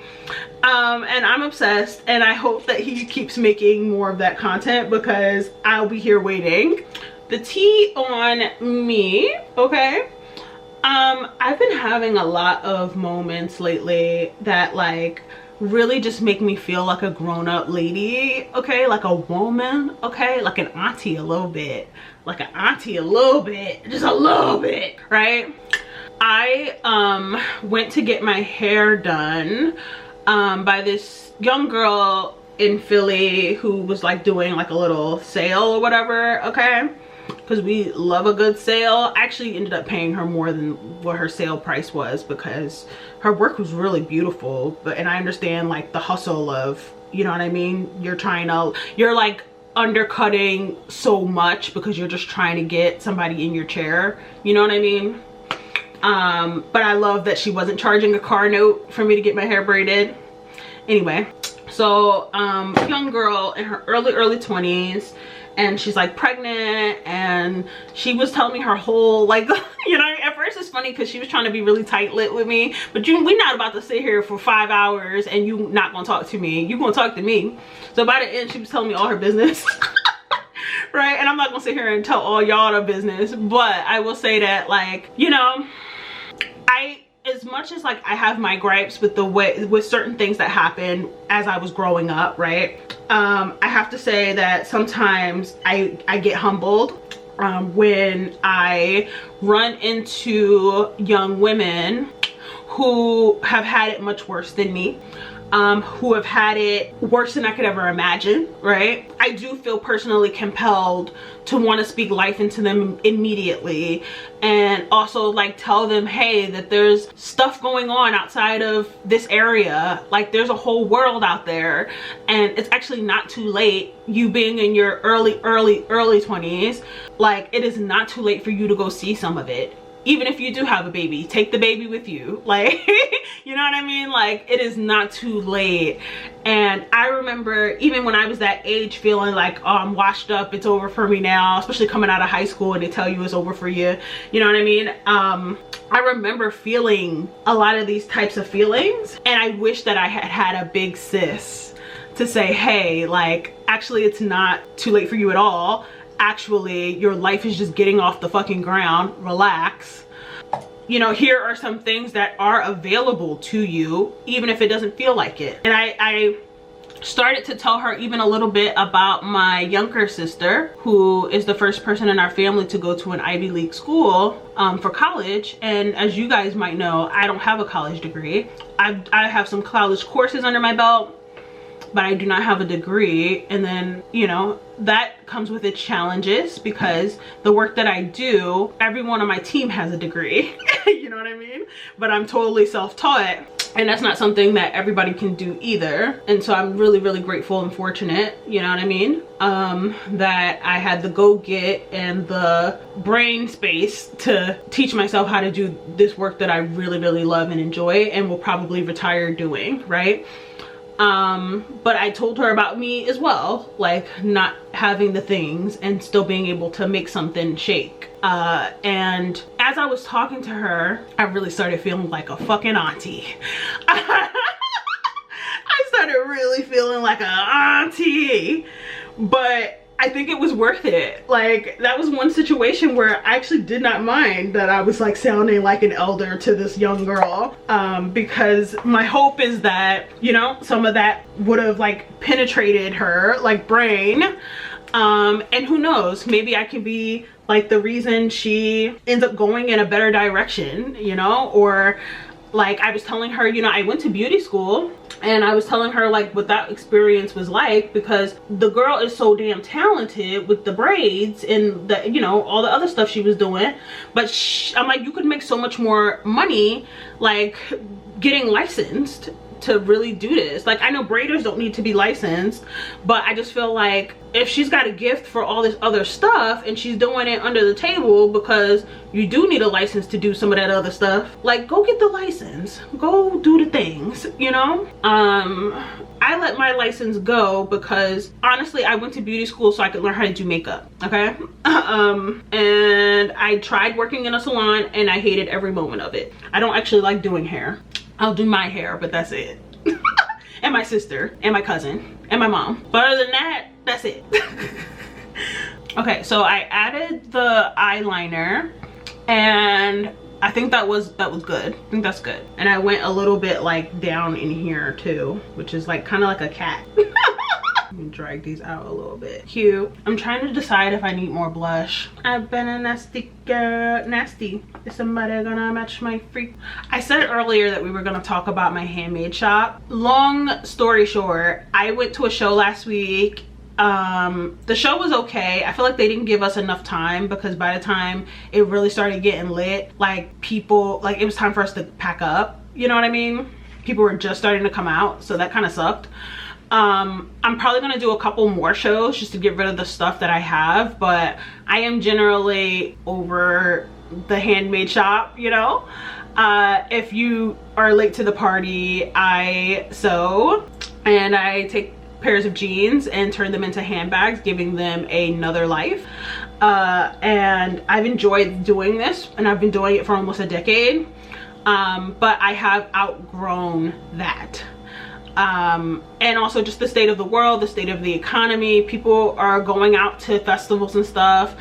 And I'm obsessed, and I hope that he keeps making more of that content because I'll be here waiting. The tea on me, okay? I've been having a lot of moments lately that like really just make me feel like a grown-up lady, okay, like a woman, okay, like an auntie a little bit, like an auntie a little bit, just a little bit, right? I went to get my hair done by this young girl in Philly who was like doing like a little sale or whatever, okay, because we love a good sale. I actually ended up paying her more than what her sale price was because her work was really beautiful, and I understand like the hustle of, you know what I mean, you're like undercutting so much because you're just trying to get somebody in your chair, you know what I mean? But I love that she wasn't charging a car note for me to get my hair braided. Anyway, so young girl in her early 20s, and she's like pregnant, and she was telling me her whole like you know, at first it's funny because she was trying to be really tight-lipped with me, but we're not about to sit here for 5 hours and you not gonna talk to me. You gonna talk to me. So by the end she was telling me all her business. Right? And I'm not gonna sit here and tell all y'all the business, but I will say that, like, you know, as much as like I have my gripes with the way with certain things that happened as I was growing up, right, I have to say that sometimes I get humbled when I run into young women who have had it much worse than me, who have had it worse than I could ever imagine, right? I do feel personally compelled to want to speak life into them immediately, and also like tell them, hey, that there's stuff going on outside of this area, like there's a whole world out there, and it's actually not too late. You being in your early 20s, like it is not too late for you to go see some of it. Even if you do have a baby, take the baby with you, like you know what I mean, like it is not too late. And I remember even when I was that age feeling like, oh, I'm washed up, it's over for me now, especially coming out of high school and they tell you it's over for you, you know what I mean. I remember feeling a lot of these types of feelings, and I wish that I had a big sis to say, hey, like actually it's not too late for you at all. Actually, your life is just getting off the fucking ground. Relax. You know, here are some things that are available to you, even if it doesn't feel like it. And I started to tell her even a little bit about my younger sister, who is the first person in our family to go to an Ivy League school for college. And as you guys might know, I don't have a college degree. I have some college courses under my belt, but I do not have a degree. And then, you know, that comes with its challenges because the work that I do, everyone on my team has a degree. You know what I mean? But I'm totally self-taught, and that's not something that everybody can do either. And so I'm really grateful and fortunate, you know what I mean, that I had the go-get and the brain space to teach myself how to do this work that I really love and enjoy and will probably retire doing, right? But I told her about me as well, like not having the things and still being able to make something shake. And as I was talking to her, I really started feeling like a fucking auntie. I started really feeling like an auntie, but I think it was worth it. Like that was one situation where I actually did not mind that I was like sounding like an elder to this young girl, because my hope is that, you know, some of that would have like penetrated her like brain, And who knows, maybe I can be like the reason she ends up going in a better direction, you know? Or like I was telling her, you know, I went to beauty school, and I was telling her like what that experience was like, because the girl is so damn talented with the braids and the, you know, all the other stuff she was doing. But I'm like, you could make so much more money like getting licensed to really do this. Like, I know braiders don't need to be licensed, but I just feel like if she's got a gift for all this other stuff and she's doing it under the table, because you do need a license to do some of that other stuff, like, go get the license, go do the things, you know? I let my license go because honestly I went to beauty school so I could learn how to do makeup, okay? And I tried working in a salon and I hated every moment of it. I don't actually like doing hair. I'll do my hair, but that's it. And my sister and my cousin and my mom, but other than that, that's it. Okay, so I added the eyeliner and I think that was good. I think that's good. And I went a little bit like down in here too, which is like kind of like a cat. Let me drag these out a little bit. Cute. I'm trying to decide if I need more blush. I've been a nasty girl. Nasty. Is somebody gonna match my freak? I said earlier that we were gonna talk about my handmade shop. Long story short, I went to a show last week. The show was okay. I feel like they didn't give us enough time, because by the time it really started getting lit, like people, like it was time for us to pack up, you know what I mean? People were just starting to come out, so that kind of sucked. I'm probably gonna do a couple more shows just to get rid of the stuff that I have, but I am generally over the handmade shop, you know? If you are late to the party, I sew and I take pairs of jeans and turn them into handbags, giving them another life. And I've enjoyed doing this, and I've been doing it for almost a decade, but I have outgrown that. And also just the state of the world, the state of the economy. People are going out to festivals and stuff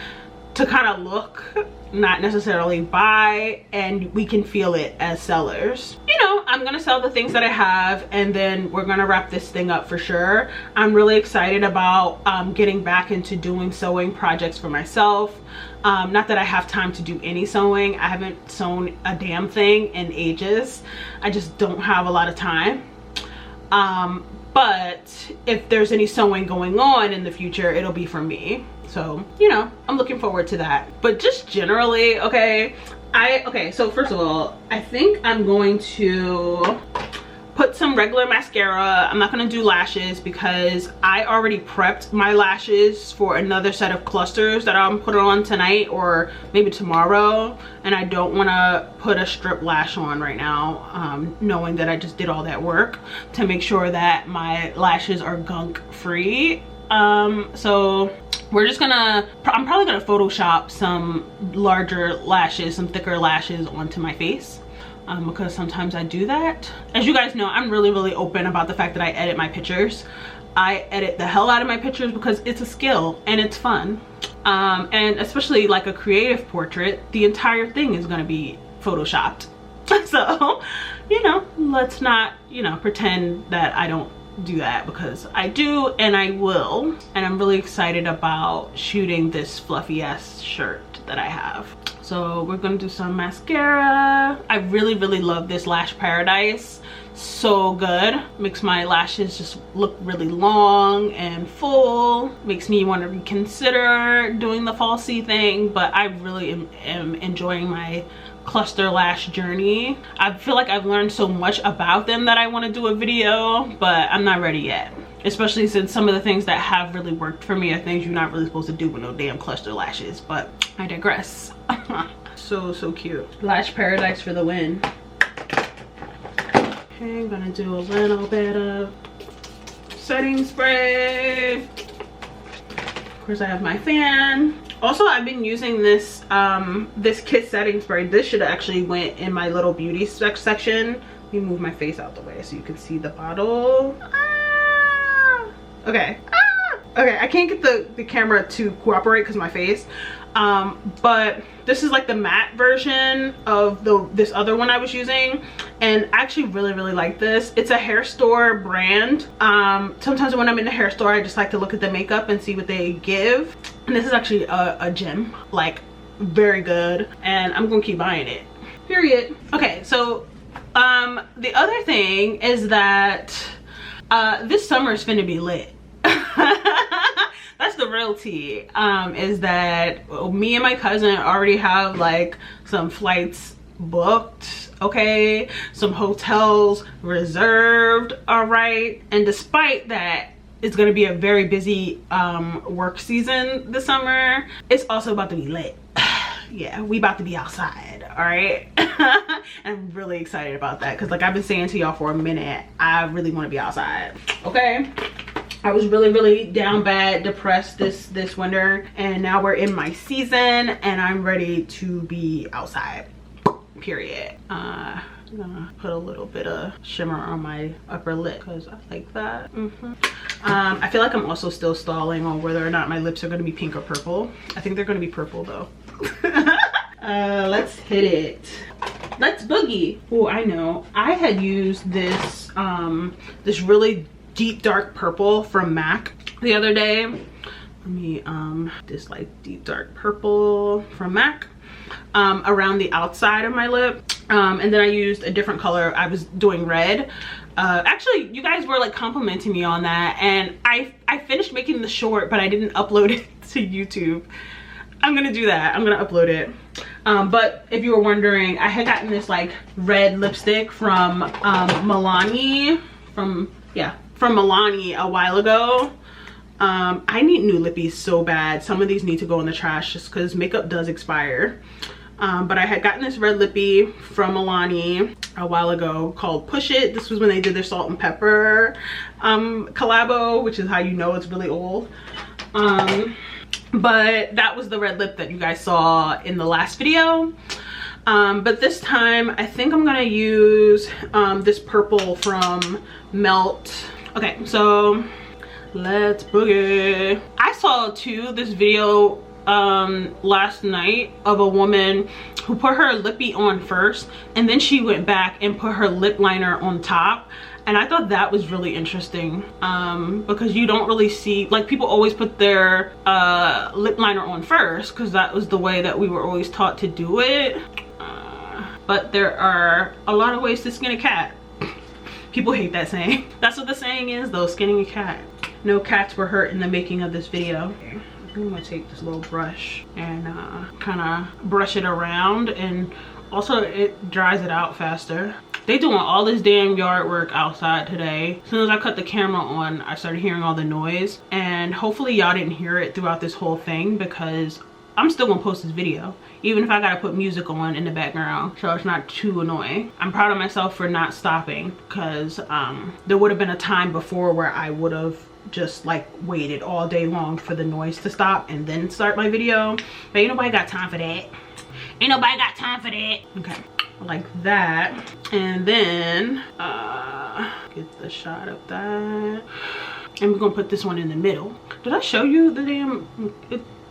to kind of look, not necessarily buy, and we can feel it as sellers. You know, I'm gonna sell the things that I have, and then we're gonna wrap this thing up for sure. I'm really excited about getting back into doing sewing projects for myself. Not that I have time to do any sewing. I haven't sewn a damn thing in ages. I just don't have a lot of time. But if there's any sewing going on in the future, it'll be for me. So, you know, I'm looking forward to that. But just generally, okay, so first of all, I think I'm going to put some regular mascara. I'm not gonna do lashes because I already prepped my lashes for another set of clusters that I'm putting on tonight or maybe tomorrow, and I don't want to put a strip lash on right now, knowing that I just did all that work to make sure that my lashes are gunk free. So we're just gonna, I'm probably gonna Photoshop some larger lashes, some thicker lashes onto my face. Because sometimes I do that. As you guys know, I'm really open about the fact that I edit my pictures. I edit the hell out of my pictures because it's a skill and it's fun. And especially like a creative portrait, the entire thing is gonna be photoshopped. So, you know, let's not, you know, pretend that I don't do that, because I do and I will. And I'm really excited about shooting this fluffy ass shirt that I have. So we're gonna do some mascara. I really love this Lash Paradise. So good. Makes my lashes just look really long and full. Makes me want to reconsider doing the falsie thing, but I really am enjoying my cluster lash journey. I feel like I've learned so much about them that I want to do a video, but I'm not ready yet. Especially since some of the things that have really worked for me are things you're not really supposed to do with no damn cluster lashes, but I digress. So cute. Lash Paradise for the win. Okay, I'm gonna do a little bit of setting spray. Of course I have my fan. Also, I've been using this this Kiss setting spray. This should have actually went in my little beauty section. Let me move my face out the way so you can see the bottle. Okay. Okay, I can't get the camera to cooperate because of my face. But this is like the matte version of this other one I was using, and I actually really like this. It's a hair store brand. Sometimes when I'm in the hair store, I just like to look at the makeup and see what they give, and this is actually a gem, like very good, and I'm gonna keep buying it, period. Okay, so the other thing is that this summer is finna be lit. That's the real tea, is that me and my cousin already have like some flights booked, okay, some hotels reserved, all right, and despite that it's going to be a very busy work season this summer, it's also about to be lit. Yeah, we about to be outside, all right. I'm really excited about that because like I've been saying to y'all for a minute, I really want to be outside, okay. I was really down bad, depressed this winter, and now we're in my season and I'm ready to be outside, period. I'm gonna put a little bit of shimmer on my upper lip because I like that. I feel like I'm also still stalling on whether or not my lips are gonna be pink or purple. I think they're gonna be purple though. Let's hit it. Let's boogie. Oh, I know. I had used this this really deep dark purple from MAC the other day. Let me this like deep dark purple from MAC around the outside of my lip, and then I used a different color. I was doing red. Actually, you guys were like complimenting me on that, and I finished making the short, but I didn't upload it to YouTube. I'm gonna do that. I'm gonna upload it. But if you were wondering, I had gotten this like red lipstick from Milani, from Milani a while ago. I need new lippies so bad. Some of these need to go in the trash just because makeup does expire. But I had gotten this red lippy from Milani a while ago called Push It. This was when they did their salt and pepper collabo, which is how you know it's really old. But that was the red lip that you guys saw in the last video. But this time I think I'm gonna use this purple from Melt. Okay, so let's boogie. I saw too this video last night of a woman who put her lippy on first and then she went back and put her lip liner on top, and I thought that was really interesting because you don't really see, like, people always put their lip liner on first because that was the way that we were always taught to do it. But there are a lot of ways to skin a cat. People hate that saying. That's what the saying is though, skinning a cat. No cats were hurt in the making of this video. Okay. I'm gonna take this little brush and kind of brush it around, and also it dries it out faster. They doing all this damn yard work outside today. As soon as I cut the camera on, I started hearing all the noise, and hopefully y'all didn't hear it throughout this whole thing because I'm still gonna post this video even if I gotta put music on in the background so it's not too annoying. I'm proud of myself for not stopping because there would have been a time before where I would have just like waited all day long for the noise to stop and then start my video, but ain't nobody got time for that. Ain't nobody got time for that. Okay, like that, and then get the shot of that, and we're gonna put this one in the middle. Did I show you the damn,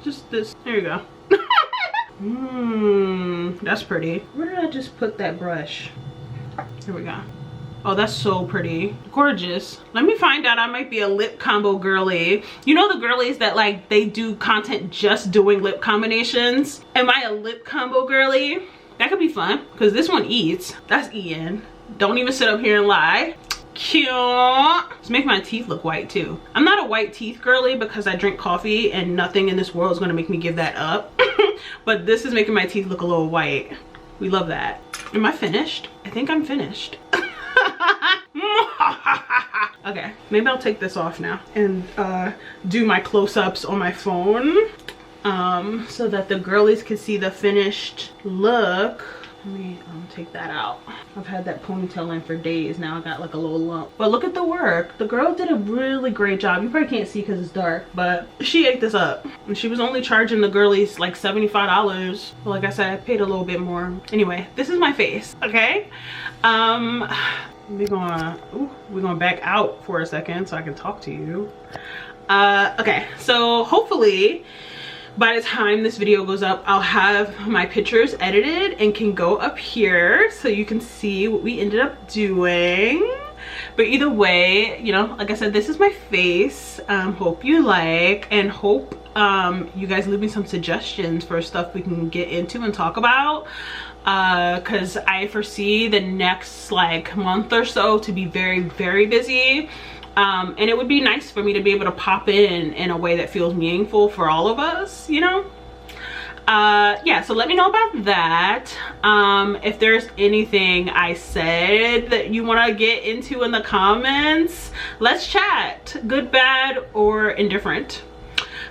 just this, there you go. That's pretty. Where did I just put that brush? Here we go. Oh, that's so pretty. Gorgeous. Let me find out. I might be a lip combo girly. You know the girlies that like they do content just doing lip combinations? Am I a lip combo girly? That could be fun because this one eats. That's eating. Don't even sit up here and lie. Cute. Let's make my teeth look white too. I'm not a white teeth girly because I drink coffee and nothing in this world is going to make me give that up. But this is making my teeth look a little white. We love that. Am I finished? I think I'm finished. Okay, maybe I'll take this off now and do my close-ups on my phone so that the girlies can see the finished look. Let me take that out. I've had that ponytail in for days now. I got like a little lump, but look at the work. The girl did a really great job. You probably can't see because it's dark, but she ate this up, and she was only charging the girlies like $75. But like I said, I paid a little bit more. Anyway, this is my face. Okay, we're gonna back out for a second so I can talk to you. Okay, so hopefully by the time this video goes up, I'll have my pictures edited and can go up here so you can see what we ended up doing. But either way, you know, like I said, this is my face. Hope you like, and hope you guys leave me some suggestions for stuff we can get into and talk about, because I foresee the next like month or so to be very, very busy. And it would be nice for me to be able to pop in a way that feels meaningful for all of us, you know. Yeah, so let me know about that. If there's anything I said that you want to get into in the comments, let's chat. Good, bad, or indifferent.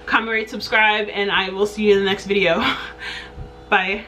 Comment, rate, subscribe, and I will see you in the next video. Bye.